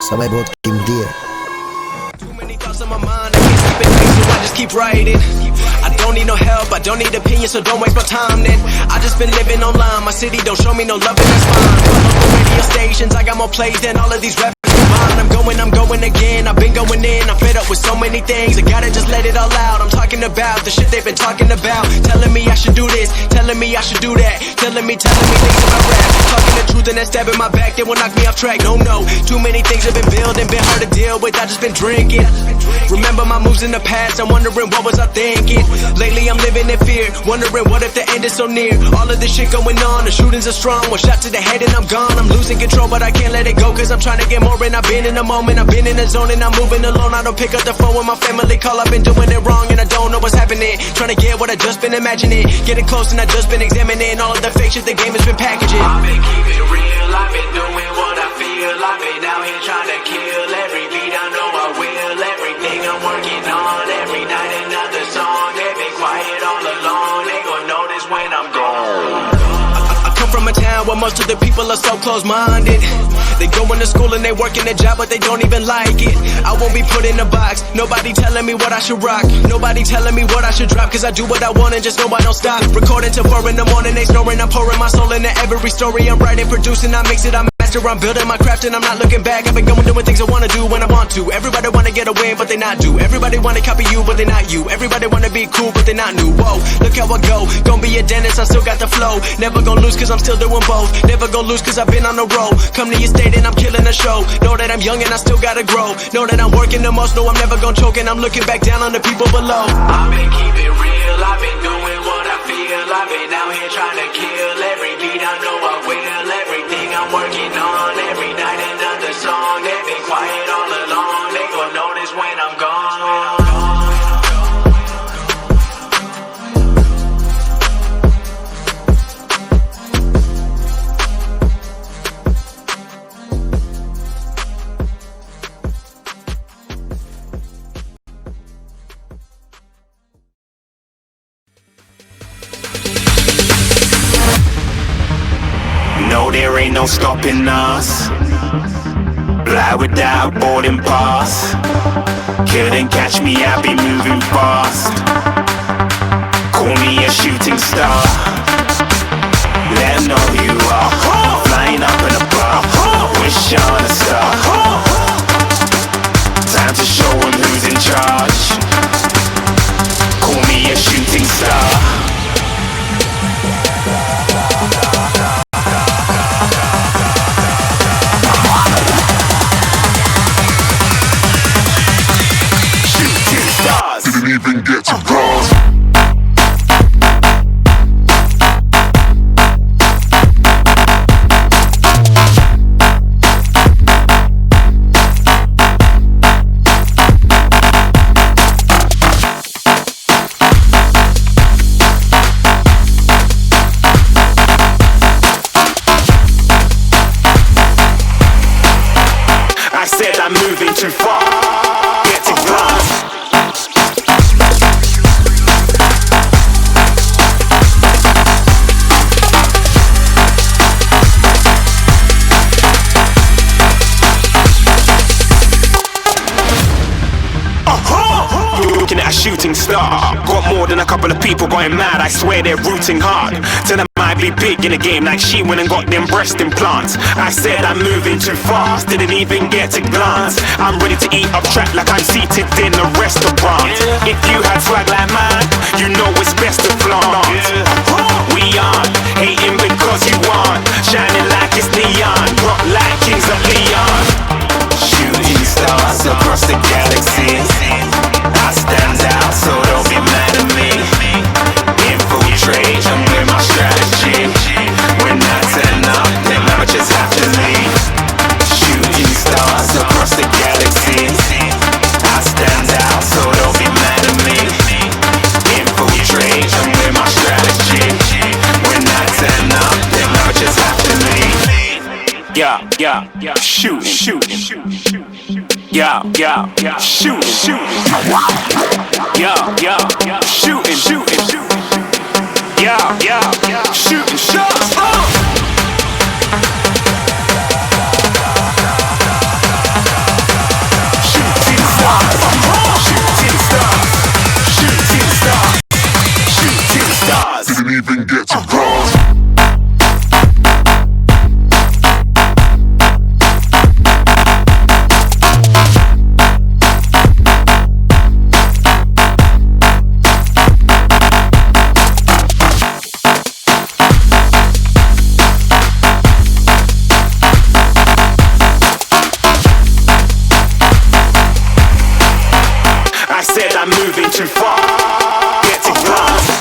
समय बहुत कीमती है। I just keep writing. I don't need no help, I don't need opinions, so don't waste my time then. I just been living online, my city don't show me no love and that's fine. Follow the radio stations, I got more plays than all of these rappers combined. I'm going again, I've been going in, I'm fed up with so many things. I gotta just let it all out, I'm talking about the shit they've been talking about. Telling me I should do this, telling me I should do that. Telling me things about rap. Talking the truth and that stab in my back, they will knock me off track. No, too many things have been building, been hard to deal with, I just been drinking. Remember my moves in the past, I'm wondering what was I thinking. Lately I'm living in fear, wondering what if the end is so near. All of this shit going on, the shootings are strong. One shot to the head and I'm gone. I'm losing control but I can't let it go, cause I'm trying to get more. And I've been in the moment, I've been in the zone, and I'm moving alone. I don't pick up the phone when my family call, I've been doing it wrong and I don't know what's happening. Trying to get what I just been imagining, getting close and I just been examining all of the fake shit the game has been packaging. I've been keeping real, I've been doing what I feel. I've been out here trying to kill every beat, I know I will. Everything I'm working on, every night another song. They've been quiet all along, they gon' notice when I'm gone. I come from a town where most of the people are so close-minded. They going to school and they working a job but they don't even like it. I won't be put in a box, nobody telling me what I should rock. Nobody telling me what I should drop, cause I do what I want and just know I don't stop. Recording till 4 in the morning, they snoring. I'm pouring my soul into every story. I'm writing, producing, I mix it, I'm I'm building my craft and I'm not looking back. I've been going doing things I wanna do when I want to. Everybody wanna get a win but they not do. Everybody wanna copy you but they not you. Everybody wanna be cool but they not new. Whoa, look how I go. Gonna be a dentist, I still got the flow. Never gonna lose cause I'm still doing both. Never gonna lose cause I've been on the road. Come to your state and I'm killing the show. Know that I'm young and I still gotta grow. Know that I'm working the most, know I'm never gonna choke. And I'm looking back down on the people below. I've been keeping real, I've been doing what I feel. I've been out here trying to kill every beat, I know I will. Everything I'm working on, every night another song. They've been quiet all along, they gon' notice when I'm gone. No, there ain't no stopping us. Fly without boarding pass. Couldn't catch me, I be moving fast. Call me a shooting star. Let 'em know who you are. Flying up in a bar. Wish on a star. Time to show 'em who's in charge. Call me a shooting star. Didn't even get to cross. I said I'm moving too far. Get to glass. Looking at a shooting star. Got more than a couple of people going mad, I swear they're rooting hard. Tell them I be big in the game like she went and got them breast implants. I said I'm moving too fast, didn't even get a glance. I'm ready to eat up track like I'm seated in a restaurant. If you had swag like mine, you know it's best to flaunt. We aren't hating because you aren't shining like it's neon, rock like kings of Leon. Shooting stars across the galaxy. I stand out, so don't be mad at me. Infiltrate, I'm with my strategy. When I turn up, then I just have to leave. Shooting stars across the galaxy. I stand out, so don't be mad at me. Infiltrate, I'm with my strategy. When I turn up, then I just have to leave. Yeah, shooting. Yeah, shooting. Yeah, shooting. Yeah, shooting shots. moving too fast. Get to class.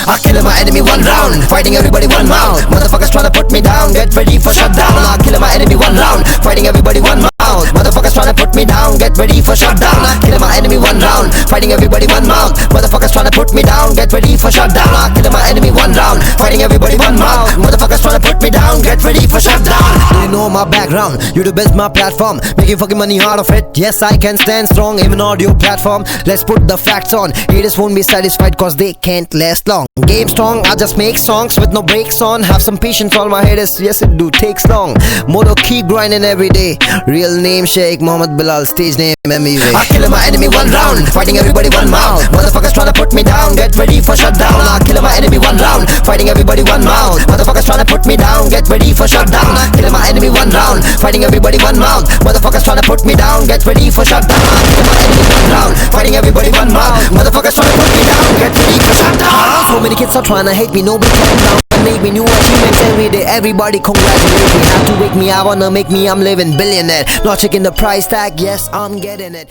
I kill my enemy one round, fighting everybody one mouth. Motherfuckers tryna put me down, get ready for shutdown. I kill my enemy one round, fighting everybody one mouth. Motherfuckers tryna tryna put me down, get ready for shutdown. Killing my enemy one round, fighting everybody one mouth. Motherfuckers tryna put me down, get ready for shutdown. Killing my enemy one round, fighting everybody one mouth. Motherfuckers tryna put me down, get ready for shutdown. You know my background, YouTube is my platform. Making fucking money out of it, yes I can stand strong. Even audio platform, let's put the facts on. Haters won't be satisfied cause they can't last long. Game strong, I just make songs with no breaks on. Have some patience, all my haters, yes it do takes long. Motto keep grinding every day. Real name Sheikh Mohammed Bilal, stage name MEV. I kill my enemy one round, fighting everybody one mouth. Motherfuckers tryna put me down, get ready for shutdown. I kill my enemy one round, fighting everybody one mouth. Motherfuckers tryna put me down, get ready for shutdown. I kill my enemy one round, fighting everybody one mouth. Motherfuckers tryna put me down, get ready for shutdown. I kill my enemy one round, fighting everybody one mouth. Motherfuckers tryna put me down, get ready for shutdown. So many kids are tryna hate me, nobody can now. Make me new achievements every day. Everybody congratulate me. Have to wake me, I wanna make me, I'm living billionaire. Not checking the price tag, yes I'm getting it.